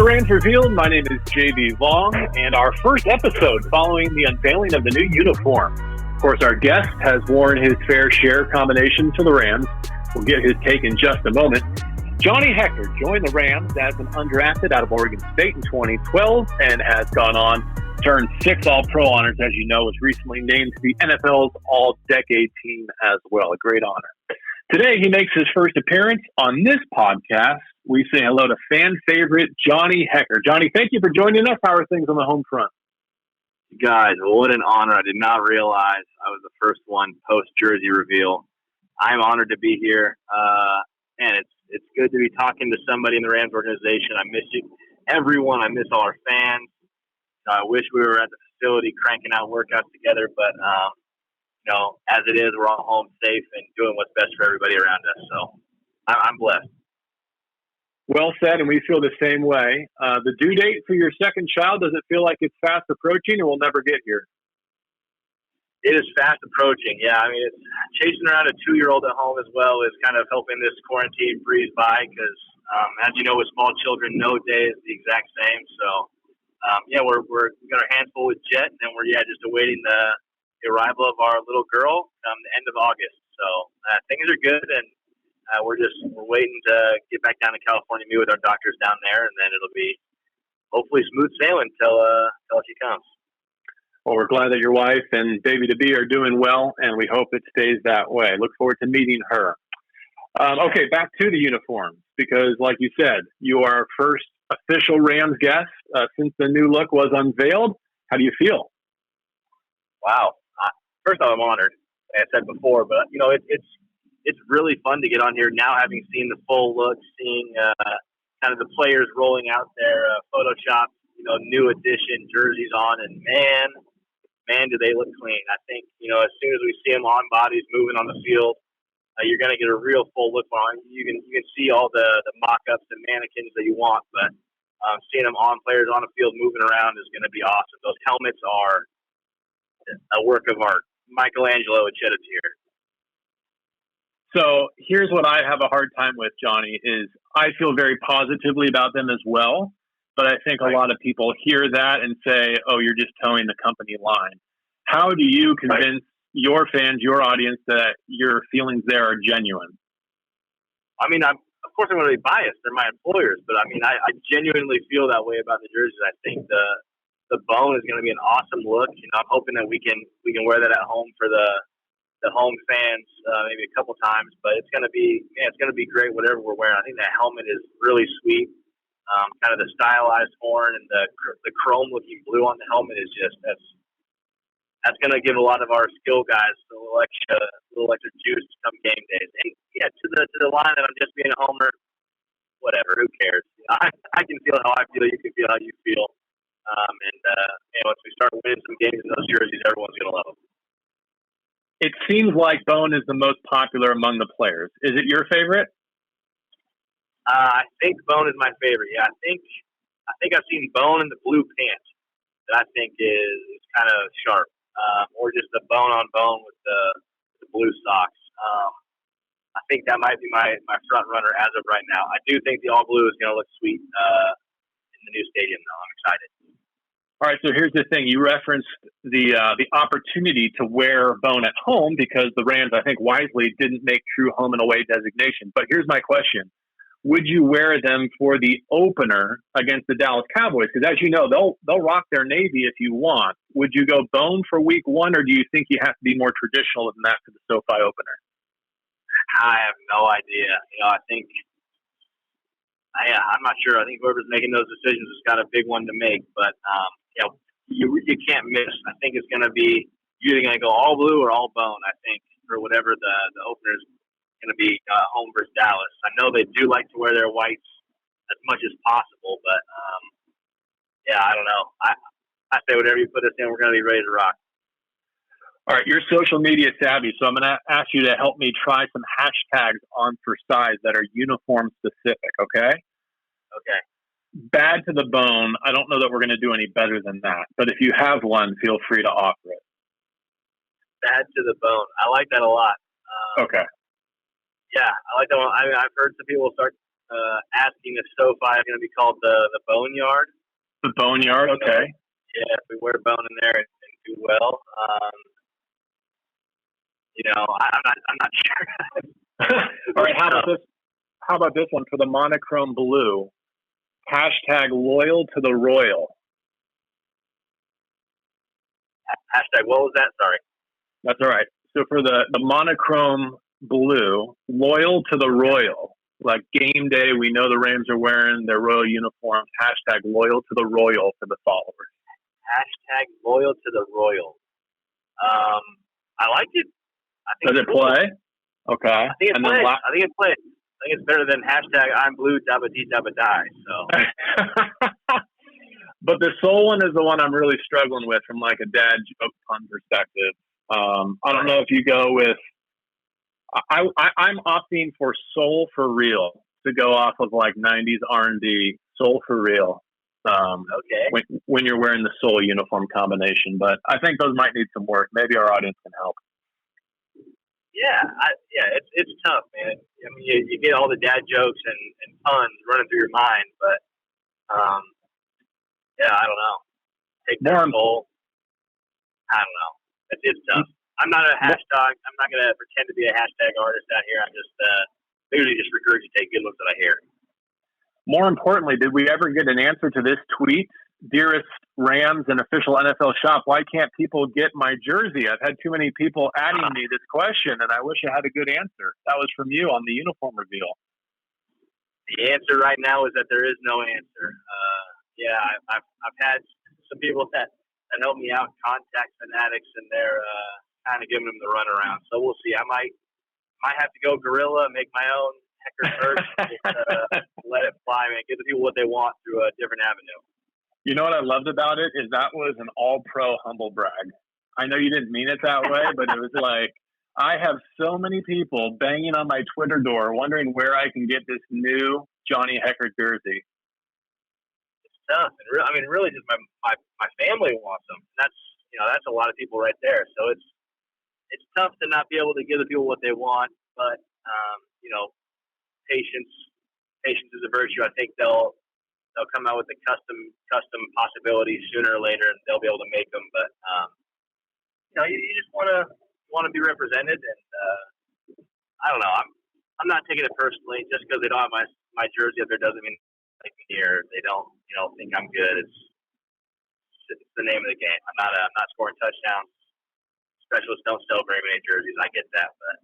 to Rams Revealed. My name is JB Vong, and our first episode following the unveiling of the new uniform. Of course, our guest has worn his fair share of combinations for the Rams. We'll get his take in just a moment. Johnny Hekker joined the Rams as an undrafted out of Oregon State in 2012 and has gone on to earn 6 All-Pro honors. As you know, was recently named to the NFL's All-Decade team as well. A great honor. Today, he makes his first appearance on this podcast. We say hello to fan favorite Johnny Hekker. Johnny, thank you for joining us. How are things on the home front? Guys, what an honor. I did not realize I was the first one post-jersey reveal. I'm honored to be here, and it's good to be talking to somebody in the Rams organization. I miss you, everyone. I miss all our fans. I wish we were at the facility cranking out workouts together, but as it is, we're all home safe and doing what's best for everybody around us. So I'm blessed. Well said, and we feel the same way. The due date for your second child, does it feel like it's fast approaching or we'll never get here? It is fast approaching, yeah. I mean, it's chasing around a 2-year-old at home as well is kind of helping this quarantine breeze by because, as you know, with small children, no day is the exact same. So, we got our hands full with Jet, and then we're just awaiting the arrival of our little girl the end of August. So things are good, and we're waiting to get back down to California, meet with our doctors down there, and then it'll be hopefully smooth sailing till she comes. Well, we're glad that your wife and baby-to-be are doing well, and we hope it stays that way. Look forward to meeting her. Okay, back to the uniforms, because like you said, you are our first official Rams guest since the new look was unveiled. How do you feel? Wow. First off, I'm honored, like I said before, but, it's really fun to get on here now, having seen the full look, seeing kind of the players rolling out their Photoshop, new edition jerseys on, and man, do they look clean. I think, as soon as we see them on bodies moving on the field, you're going to get a real full look on. You can see all the mock-ups and mannequins that you want, but seeing them on players on the field moving around is going to be awesome. Those helmets are a work of art. Michelangelo would shed a tear. So here's what I have a hard time with, Johnny, is I feel very positively about them as well. But I think a lot of people hear that and say, oh, you're just towing the company line. How do you convince your fans, your audience, that your feelings there are genuine? I mean, of course I'm going to be biased. They're my employers. But, I mean, I genuinely feel that way about the jerseys. I think the bone is going to be an awesome look. I'm hoping that we can wear that at home for the home fans maybe a couple times, but it's going to be great whatever we're wearing. I think that helmet is really sweet. Kind of the stylized horn and the chrome looking blue on the helmet is just that's going to give a lot of our skill guys a little extra juice come game days. And to the line that I'm just being a homer, whatever, who cares? I can feel how I feel. You can feel how you feel. Once we start winning some games in those jerseys, everyone's going to love them. It seems like bone is the most popular among the players. Is it your favorite? I think bone is my favorite. Yeah, I think I've seen bone in the blue pants that I think is kind of sharp, or just the bone on bone with the blue socks. I think that might be my front runner as of right now. I do think the all blue is going to look sweet in the new stadium, though. I'm excited. All right, so here's the thing. You referenced the opportunity to wear bone at home because the Rams, I think, wisely didn't make true home and away designation. But here's my question. Would you wear them for the opener against the Dallas Cowboys? Because as you know, they'll rock their navy if you want. Would you go bone for week 1, or do you think you have to be more traditional than that for the SoFi opener? I have no idea. I'm not sure. I think whoever's making those decisions has got a big one to make. But, you can't miss. I think it's going to be you're either going to go all blue or all bone, I think, for whatever the opener is going to be home versus Dallas. I know they do like to wear their whites as much as possible. But, I don't know. I say whatever you put us in, we're going to be ready to rock. All right, you're social media savvy, so I'm going to ask you to help me try some hashtags on for size that are uniform specific, okay? Okay. Bad to the bone. I don't know that we're going to do any better than that, but if you have one, feel free to offer it. Bad to the bone. I like that a lot. Okay. Yeah, I like that one. I mean, I've heard some people start asking if SoFi is going to be called the Boneyard. The Boneyard, okay. Yeah, if we wear bone in there and do well. I'm not sure. All right, how about this one for the monochrome blue? Hashtag loyal to the royal. Hashtag, what was that? Sorry. That's all right. So for the monochrome blue, loyal to the royal. Like game day, we know the Rams are wearing their royal uniforms. Hashtag loyal to the royal for the followers. Hashtag loyal to the royal. I like it. Does it play? Okay. I think it plays. I think it's better than hashtag I'm blue, dabba dee dabba die. So. But the soul one is the one I'm really struggling with from like a dad joke pun perspective. I don't know if you go with. I'm opting for soul for real to go off of like 90s R&B. Soul for real. Okay. When you're wearing the soul uniform combination, but I think those might need some work. Maybe our audience can help. Yeah, it's tough, man. I mean, you get all the dad jokes and puns running through your mind, but I don't know. Take that soul. I don't know. It's tough. I'm not a hashtag. I'm not going to pretend to be a hashtag artist out here. I'm just usually just regurgitate good looks that I hear. More importantly, did we ever get an answer to this tweet? Dearest Rams and official NFL shop, why can't people get my jersey? I've had too many people adding me this question, and I wish I had a good answer. That was from you on the uniform reveal. The answer right now is that there is no answer. I've had some people that help me out contact fanatics, and they're kind of giving them the runaround. So we'll see. I might have to go guerrilla, make my own Hekker merch, let it fly, man. Give the people what they want through a different avenue. You know what I loved about it is that was an all-pro humble brag. I know you didn't mean it that way, but it was like, I have so many people banging on my Twitter door wondering where I can get this new Johnny Hekker jersey. It's tough. And really just my family wants them. That's a lot of people right there. So it's tough to not be able to give the people what they want, but patience is a virtue. I think they'll come out with the custom possibilities sooner or later, and they'll be able to make them. But you just want to be represented, and I don't know. I'm not taking it personally just because they don't have my jersey up there doesn't mean they like me or they don't think I'm good. It's the name of the game. I'm not scoring touchdowns. Specialists don't sell very many jerseys. I get that, but.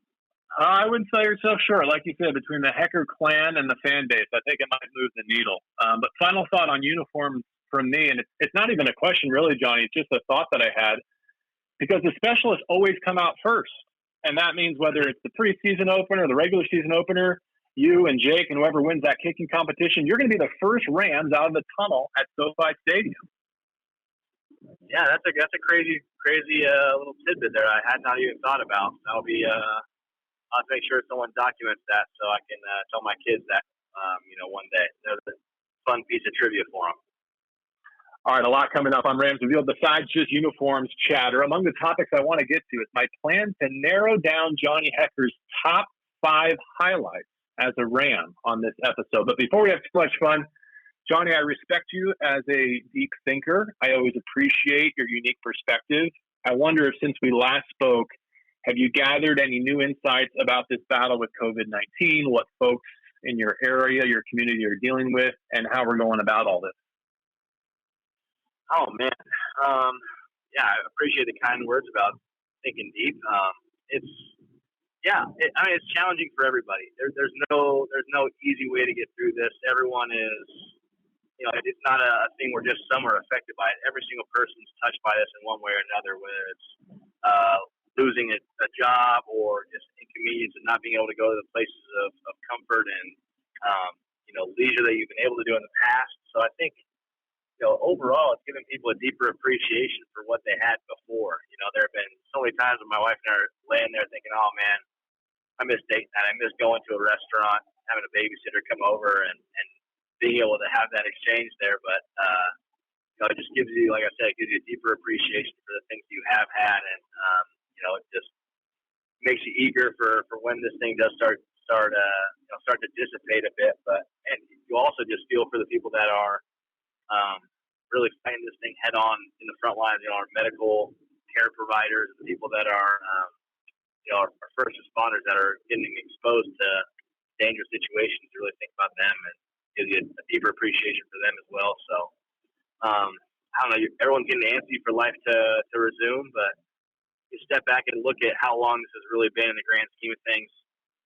I wouldn't sell yourself short. Like you said, between the Hekker clan and the fan base, I think it might move the needle. But final thought on uniforms from me, and it's not even a question really, Johnny. It's just a thought that I had. Because the specialists always come out first. And that means whether it's the preseason opener or the regular season opener, you and Jake and whoever wins that kicking competition, you're going to be the first Rams out of the tunnel at SoFi Stadium. Yeah, that's a crazy little tidbit there I had not even thought about. I'll have to make sure someone documents that so I can tell my kids that, one day. There's a fun piece of trivia for them. All right, a lot coming up on Rams Revealed besides just uniforms chatter. Among the topics I want to get to is my plan to narrow down Johnny Hekker's top 5 highlights as a Ram on this episode. But before we have too much fun, Johnny, I respect you as a deep thinker. I always appreciate your unique perspective. I wonder if since we last spoke, have you gathered any new insights about this battle with COVID-19, what folks in your area, your community are dealing with, and how we're going about all this? Oh, man. I appreciate the kind words about thinking deep. It's challenging for everybody. There's no easy way to get through this. Everyone is, it's not a thing where just some are affected by it. Every single person's touched by this in one way or another, whether it's losing a job or just inconvenience and not being able to go to the places of comfort and, leisure that you've been able to do in the past. So I think, overall, it's given people a deeper appreciation for what they had before. There have been so many times when my wife and I are laying there thinking, oh, man, I miss date night. I miss going to a restaurant, having a babysitter come over and being able to have that exchange there. But, it just gives you, like I said, it gives you a deeper appreciation for the things you have had. And, it just makes you eager for when this thing does start start to dissipate a bit. And you also just feel for the people that are really fighting this thing head on in the front lines. Our medical care providers, the people that are our first responders that are getting exposed to dangerous situations. You really think about them and gives you a deeper appreciation for them as well. So I don't know. Everyone's getting antsy for life to resume, but you step back and look at how long this has really been in the grand scheme of things.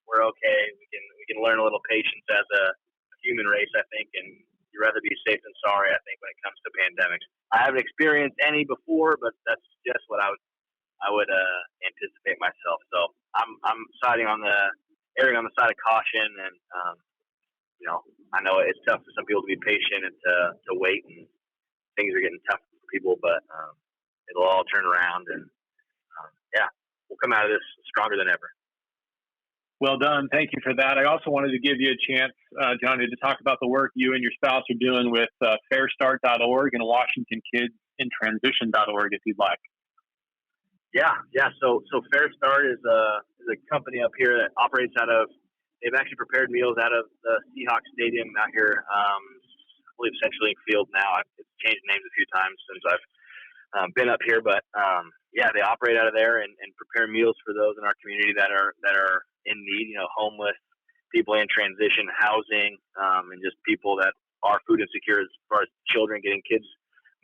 We're okay. We can learn a little patience as a human race, I think, and you'd rather be safe than sorry, I think, when it comes to pandemics. I haven't experienced any before, but that's just what I would anticipate myself. So I'm erring on the side of caution, and I know it's tough for some people to be patient and to wait, and things are getting tough for people, but it'll all turn around, and we'll come out of this stronger than ever. Well done. Thank you for that. I also wanted to give you a chance, Johnny, to talk about the work you and your spouse are doing with fairstart.org and WashingtonKidsInTransition.org, if you'd like. Yeah. So Fair Start is a company up here that operates out of. They've actually prepared meals out of the Seahawks Stadium out here. I believe Central Link Field now. It's changed names a few times since I've been up here, but they operate out of there and prepare meals for those in our community that are in need. Homeless, people in transition, housing, and just people that are food insecure as far as children getting kids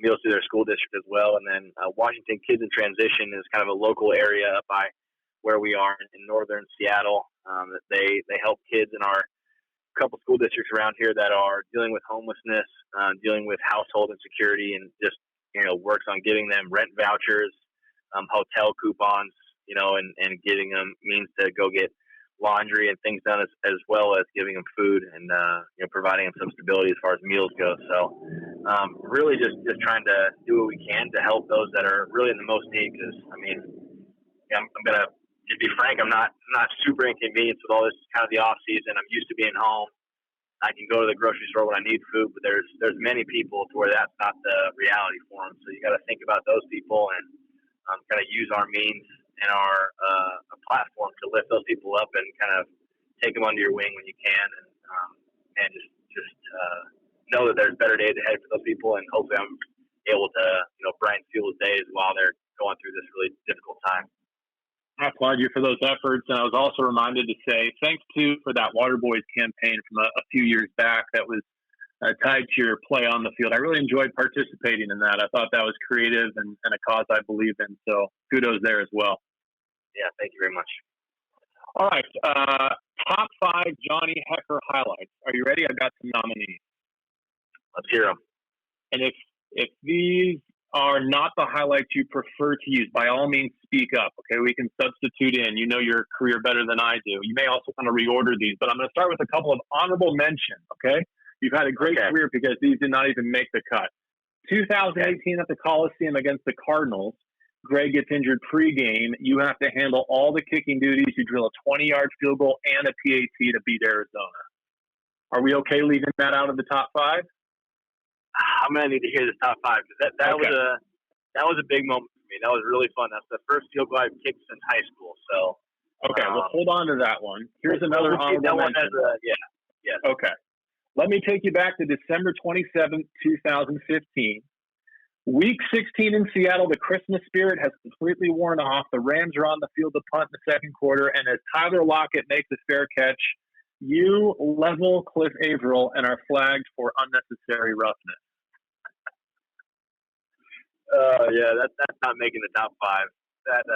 meals to their school district as well. And then Washington Kids in Transition is kind of a local area up by where we are in northern Seattle. That they help kids in our couple school districts around here that are dealing with homelessness, dealing with household insecurity, and just works on giving them rent vouchers, hotel coupons, and getting them means to go get laundry and things done, as well as giving them food and providing them some stability as far as meals go. So really just trying to do what we can to help those that are really in the most need. Because I'm gonna just be frank, I'm not super inconvenienced with all this kind of the off season. I'm used to being home. I can go to the grocery store when I need food, but there's many people to where that's not the reality for them. So you got to think about those people and kind of use our means and our a platform to lift those people up and kind of take them under your wing when you can, and just know that there's better days ahead for those people, and hopefully I'm able to brighten people's days while they're going through this really difficult time. I applaud you for those efforts, and I was also reminded to say thanks too for that Water Boys campaign from a few years back that was tied to your play on the field. I really enjoyed participating in that. I thought that was creative and a cause I believe in, so kudos there as well. Yeah, thank you very much. All right, top 5 Johnny Hekker highlights. Are you ready? I've got some nominees. Let's hear them. And if these are not the highlights you prefer to use, by all means speak up, okay? We can substitute in. You know your career better than I do. You may also want to reorder these, but I'm going to start with a couple of honorable mentions, okay? You've had a great career because these did not even make the cut. 2018 at the Coliseum against the Cardinals, Greg gets injured pregame. You have to handle all the kicking duties. You drill a 20-yard field goal and a PAT to beat Arizona. Are we okay leaving that out of the top 5? I'm gonna need to hear the top 5 because that was a big moment for me. That was really fun. That's the first field goal I've kicked since high school. So well, hold on to that one. Here's another honorable mention. Yes. Okay. Let me take you back to December 27th, 2015. Week 16 in Seattle, the Christmas spirit has completely worn off. The Rams are on the field to punt in the second quarter, and as Tyler Lockett makes a fair catch, you level Cliff Averill and are flagged for unnecessary roughness. That's not making the top 5. That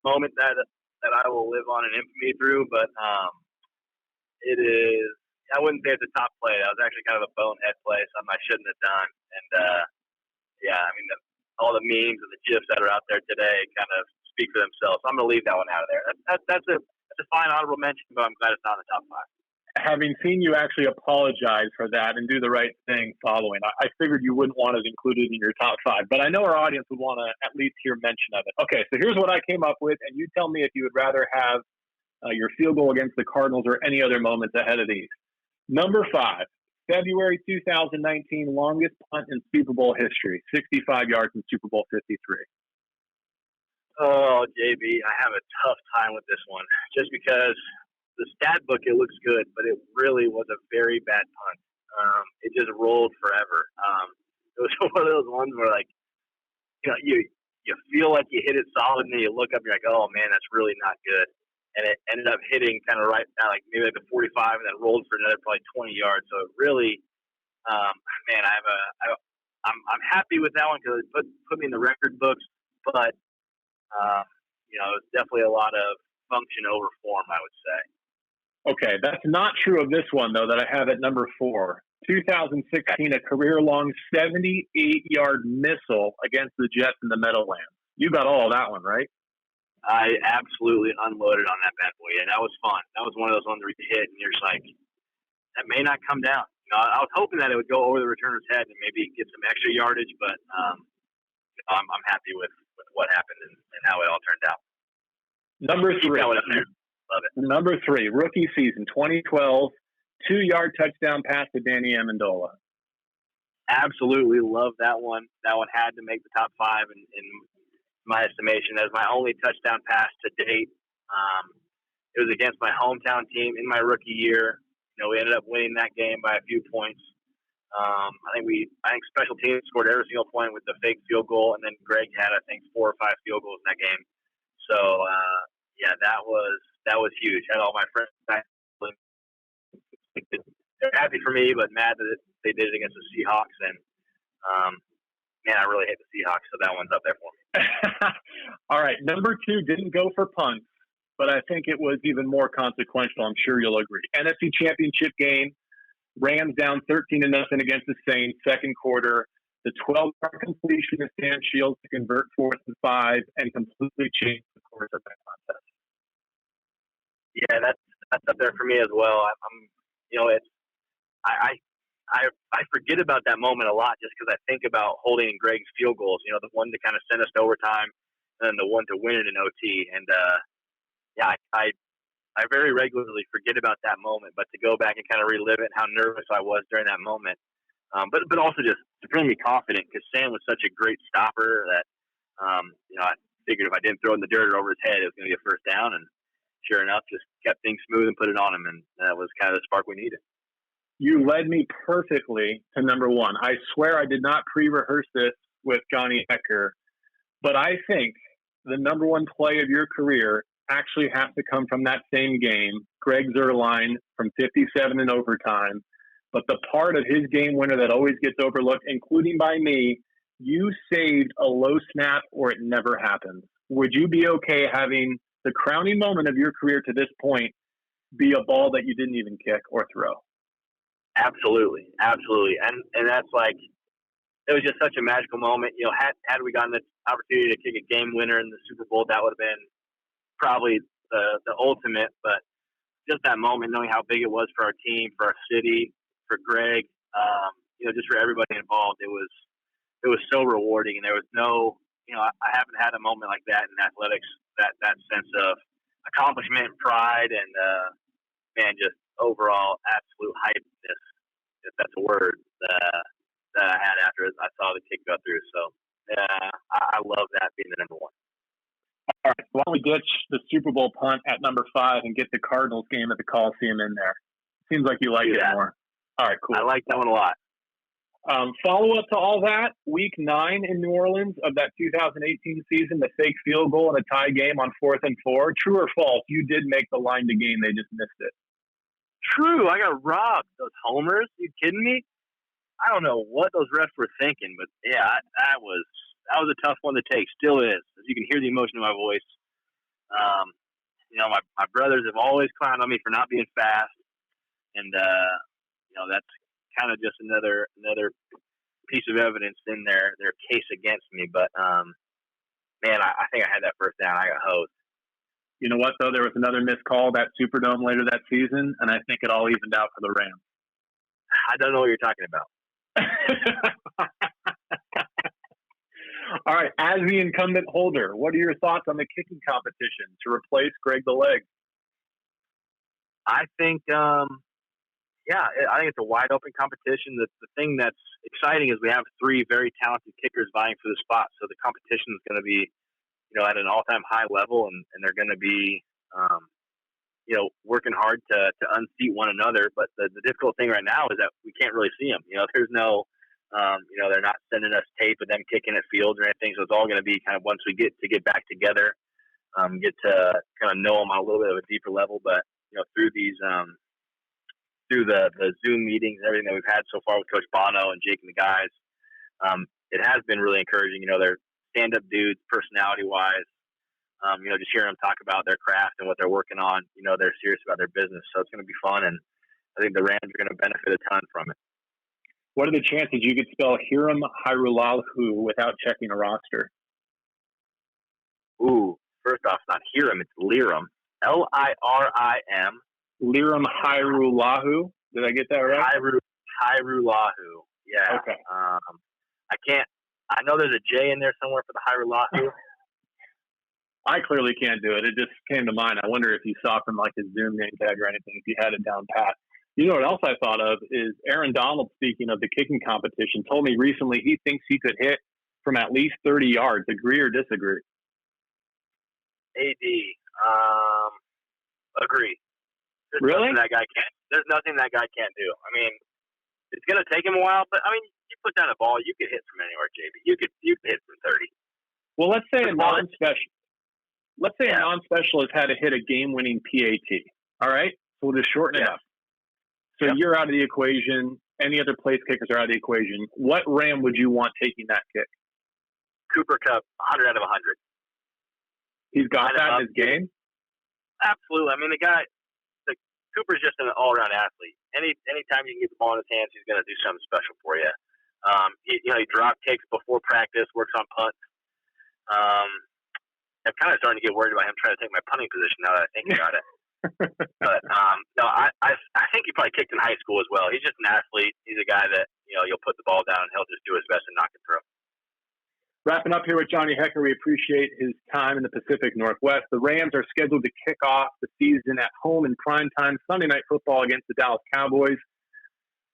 moment that I will live on in infamy through, but it is. I wouldn't say it's a top play. That was actually kind of a bonehead play, something I shouldn't have done. And all the memes and the gifs that are out there today kind of speak for themselves. So I'm going to leave that one out of there. That's a fine honorable mention, but I'm glad it's not in the top 5. Having seen you actually apologize for that and do the right thing following, I figured you wouldn't want it included in your top 5. But I know our audience would want to at least hear mention of it. Okay, so here's what I came up with, and you tell me if you would rather have your field goal against the Cardinals or any other moments ahead of these. Number 5, February 2019, longest punt in Super Bowl history, 65 yards in Super Bowl 53. Oh, JB, I have a tough time with this one just because the stat book, it looks good, but it really was a very bad punt. It just rolled forever. It was one of those ones where, like, you feel like you hit it solid, and then you look up, and you're like, oh, man, that's really not good. And it ended up hitting kind of right now, like maybe like the 45, and then rolled for another probably 20 yards. So it really, man, I'm happy with that one because it put me in the record books, but it's definitely a lot of function over form, I would say. Okay, that's not true of this one, though, that I have at number 4. 2016, a career-long 78-yard missile against the Jets in the Meadowlands. You got all of that one, right? I absolutely unloaded on that bad boy, and that was fun. That was one of those ones where you hit, and you're just like, that may not come down. I was hoping that it would go over the returner's head and maybe get some extra yardage, but I'm happy with what happened and how it all turned out. Number 3. Love it. Number 3, rookie season, 2012, 2-yard touchdown pass to Danny Amendola. Absolutely love that one. That one had to make the top 5 in my estimation. That was my only touchdown pass to date. It was against my hometown team in my rookie year. We ended up winning that game by a few points. I think special teams scored every single point with the fake field goal, and then Greg had, I think, 4 or 5 field goals in that game. So that was huge. Had all my friends back. They're happy for me, but mad that they did it against the Seahawks. And man, I really hate the Seahawks, so that one's up there for me. All right, number 2 didn't go for punts, but I think it was even more consequential. I'm sure you'll agree. NFC Championship game, Rams down 13-0 against the Saints, second quarter. The 12-yard completion to Stan Shields to convert 4th and 5 and completely change the course of that contest. Yeah, that's up there for me as well. I forget about that moment a lot just because I think about holding Greg's field goals. The one to kind of send us to overtime, and then the one to win it in OT. And I very regularly forget about that moment. But to go back and kind of relive it, how nervous I was during that moment. But also just to bring me confident because Sam was such a great stopper that, I figured if I didn't throw it in the dirt or over his head, it was going to be a first down. And sure enough, just kept things smooth and put it on him. And that was kind of the spark we needed. You led me perfectly to number 1. I swear I did not pre-rehearse this with Johnny Hekker, but I think the number 1 play of your career actually has to come from that same game, Greg Zuerlein from 57 in overtime. But the part of his game winner that always gets overlooked, including by me, you saved a low snap or it never happened. Would you be okay having the crowning moment of your career to this point be a ball that you didn't even kick or throw? Absolutely. And that's like, it was just such a magical moment. Had we gotten the opportunity to kick a game winner in the Super Bowl, that would have been probably the ultimate. But just that moment, knowing how big it was for our team, for our city, for Greg, just for everybody involved, it was so rewarding. And there was no, I haven't had a moment like that in athletics, that sense of accomplishment, pride, and just overall absolute hypeness, if that's a word, that I had after I saw the kick go through. So I love that being the number 1. All right, why don't we ditch the Super Bowl punt at number 5 and get the Cardinals game at the Coliseum in there? Seems like you like it more. All right, cool. I like that one a lot. Follow-up to all that, Week 9 in New Orleans of that 2018 season, the fake field goal and a tie game on 4th and 4. True or false, you did make the line to gain. They just missed it. True. I got robbed. Those homers. You kidding me? I don't know what those refs were thinking, but yeah, that was a tough one to take. Still is. As you can hear the emotion in my voice. My brothers have always clowned on me for not being fast, and that's kind of just another piece of evidence in their case against me. But man, I think I had that first down. I got hosed. You know what, though? There was another missed call at Superdome later that season, and I think it all evened out for the Rams. I don't know what you're talking about. All right, as the incumbent holder, what are your thoughts on the kicking competition to replace Greg the Leg? I think, I think it's a wide open competition. The thing that's exciting is we have 3 very talented kickers vying for the spot, so the competition is going to be at an all-time high level, and they're going to be, working hard to unseat one another. But the difficult thing right now is that we can't really see them. There's no, they're not sending us tape of them kicking at fields or anything. So it's all going to be kind of once we get back together, get to kind of know them on a little bit of a deeper level. But, through these, through the Zoom meetings and everything that we've had so far with Coach Bono and Jake and the guys, it has been really encouraging. They're stand-up dudes, personality-wise. Just hearing them talk about their craft and what they're working on, they're serious about their business. So it's going to be fun, and I think the Rams are going to benefit a ton from it. What are the chances you could spell Hiram Hairulahu without checking a roster? Ooh, first off, it's not Hiram, it's Liram. Lirim. Liram Hairulahu. Did I get that right? Hairulahu. Yeah. Okay. I know there's a J in there somewhere for the Hairulahu. I clearly can't do it. It just came to mind. I wonder if you saw from like his Zoom name tag or anything, if you had it down pat. You know what else I thought of is Aaron Donald, speaking of the kicking competition, told me recently he thinks he could hit from at least 30 yards. Agree or disagree? Agree. Really? There's nothing that guy can't do. I mean, it's going to take him a while, but I mean, you put down a ball, you could hit from anywhere, JB. You could hit from 30. Well, let's say a non-specialist had to hit a game-winning PAT. All right? So we'll just shorten it up. So you're out of the equation. Any other place kickers are out of the equation. What Ram would you want taking that kick? Cooper Kupp, 100 out of 100. He's got that in his game? Absolutely. I mean, Cooper's just an all-around athlete. Anytime you can get the ball in his hands, he's going to do something special for you. He drop kicks before practice, works on punts. I'm kind of starting to get worried about him trying to take my punting position now that I think about it. But no, I think he probably kicked in high school as well. He's just an athlete. He's a guy that you'll put the ball down and he'll just do his best and knock it through. Wrapping up here with Johnny Hekker, we appreciate his time in the Pacific Northwest. The Rams are scheduled to kick off the season at home in primetime Sunday Night Football against the Dallas Cowboys.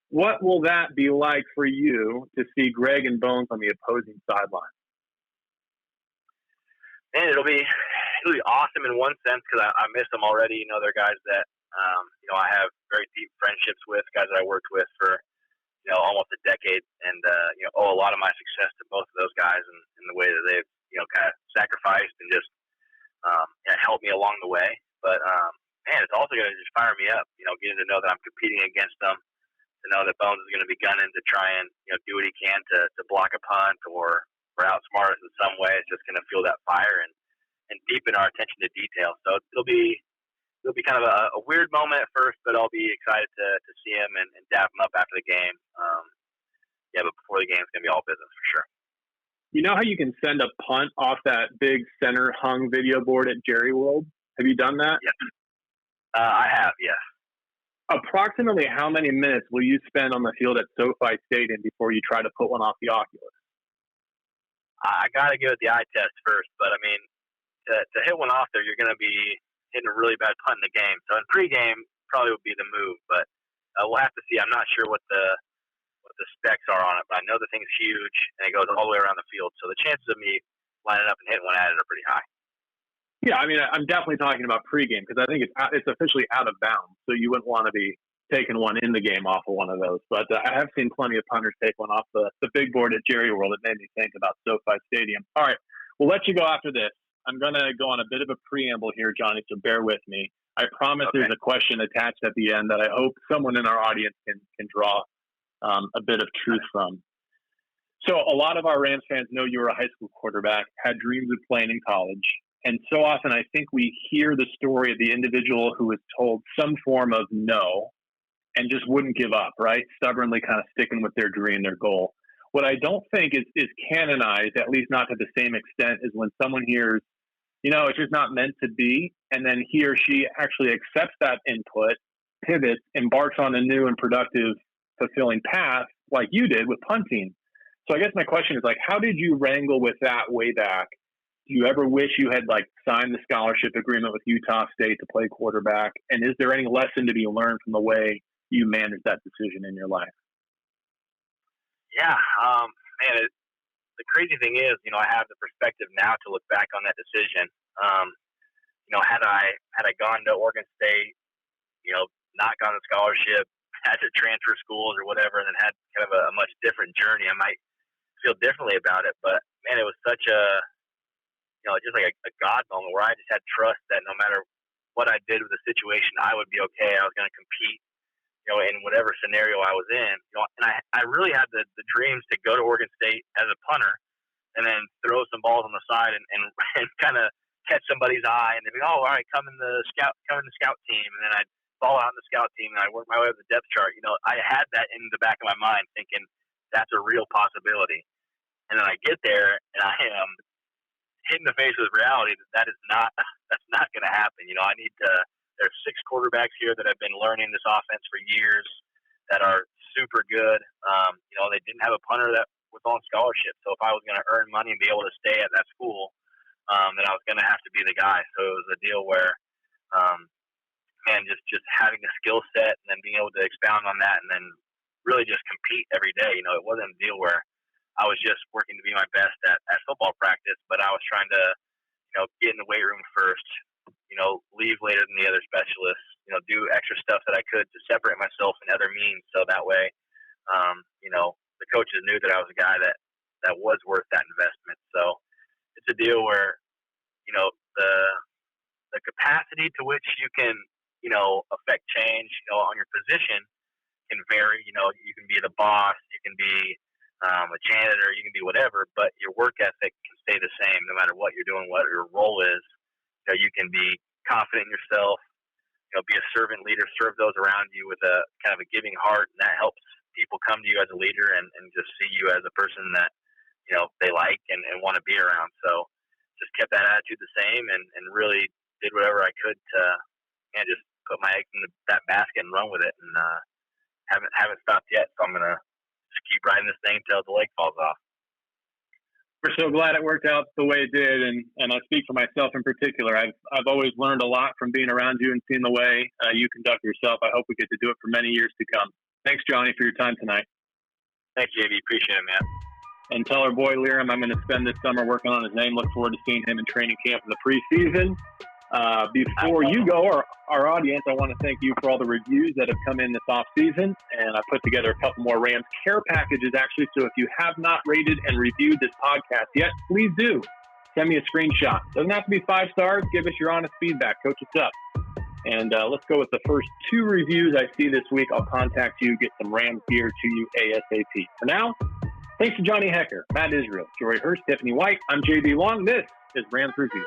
What will that be like for you to see Greg and Bones on the opposing sideline? Man, it'll be awesome in one sense because I miss them already. They're guys that I have very deep friendships with, guys that I worked with for almost a decade, and owe a lot of my success to both of those guys in the way that they've kind of sacrificed and just helped me along the way. But man, it's also going to just fire me up. Getting to know that I'm competing against them, to know that Bones is going to be gunning to try and do what he can to block a punt or outsmart us in some way. It's just going to fuel that fire and deepen our attention to detail. So it'll be kind of a weird moment at first, but I'll be excited to see him and dap him up after the game. But before the game, it's going to be all business for sure. You know how you can send a punt off that big center hung video board at Jerry World? Have you done that? Yes. I have, yes. Approximately how many minutes will you spend on the field at SoFi Stadium before you try to put one off the Oculus? I got to give it the eye test first, but I mean, to hit one off there, you're going to be hitting a really bad punt in the game. So in pregame, probably would be the move, but we'll have to see. I'm not sure what the specs are on it, but I know the thing's huge and it goes all the way around the field. So the chances of me lining up and hitting one at it are pretty high. Yeah, I mean, I'm definitely talking about pregame because I think it's officially out of bounds. So you wouldn't want to be taking one in the game off of one of those. But I have seen plenty of punters take one off the big board at Jerry World. It made me think about SoFi Stadium. All right, we'll let you go after this. I'm going to go on a bit of a preamble here, Johnny, so bear with me. I promise There's a question attached at the end that I hope someone in our audience can draw a bit of truth from. So a lot of our Rams fans know you were a high school quarterback, had dreams of playing in college. And so often I think we hear the story of the individual who was told some form of no and just wouldn't give up, right? Stubbornly kind of sticking with their dream, their goal. What I don't think is canonized, at least not to the same extent, is when someone hears, it's just not meant to be. And then he or she actually accepts that input, pivots, embarks on a new and productive, fulfilling path like you did with punting. So I guess my question is how did you wrangle with that way back? Do you ever wish you had signed the scholarship agreement with Utah State to play quarterback? And is there any lesson to be learned from the way you managed that decision in your life? Yeah, man, the crazy thing is, I have the perspective now to look back on that decision. Had I gone to Oregon State, not gone to scholarship, had to transfer schools or whatever, and then had kind of a much different journey, I might feel differently about it. But man, it was such a, just like a God moment where I just had trust that no matter what I did with the situation, I would be okay. I was going to compete, in whatever scenario I was in. And I really had the dreams to go to Oregon State as a punter and then throw some balls on the side and kind of catch somebody's eye and they'd be, oh, all right, come in the scout team. And then I'd fall out in the scout team and I'd work my way up the depth chart. I had that in the back of my mind thinking that's a real possibility. And then I get there and I am hit in the face with reality that's not going to happen. There's 6 quarterbacks here that have been learning this offense for years that are super good. They didn't have a punter that was on scholarship. So if I was going to earn money and be able to stay at that school, then I was going to have to be the guy. So it was a deal where, just having the skill set and then being able to expound on that and then really just compete every day. It wasn't a deal where I was just working to be my best at football practice, but I was trying to, get in the weight room first, leave later than the other specialists, do extra stuff that I could to separate myself in other means. So that way, the coaches knew that I was a guy that was worth that investment. So it's a deal where, the capacity to which you can, affect change, on your position can vary. You can be the boss, you can be a janitor, you can be whatever, but your work ethic can stay the same no matter what you're doing, what your role is. You can be confident in yourself, be a servant leader, serve those around you with a kind of a giving heart, and that helps people come to you as a leader and just see you as a person that, they like and want to be around. So just kept that attitude the same and really did whatever I could to just put my eggs in that basket and run with it. And haven't stopped yet. So I'm going to just keep riding this thing until the leg falls off. We're so glad it worked out the way it did, and I speak for myself in particular. I've always learned a lot from being around you and seeing the way you conduct yourself. I hope we get to do it for many years to come. Thanks, Johnny, for your time tonight. Thanks, JB. Appreciate it, man. And tell our boy Liram I'm going to spend this summer working on his name. Look forward to seeing him in training camp in the preseason. Before you go, our audience, I want to thank you for all the reviews that have come in this offseason. And I put together a couple more Rams care packages, actually. So if you have not rated and reviewed this podcast yet, please do. Send me a screenshot. Doesn't have to be 5 stars. Give us your honest feedback. Coach us up. And let's go with the first 2 reviews I see this week. I'll contact you, get some Rams gear to you ASAP. For now, thanks to Johnny Hekker, Matt Israel, Jory Hurst, Tiffany White. I'm JB Long. This is Rams Review.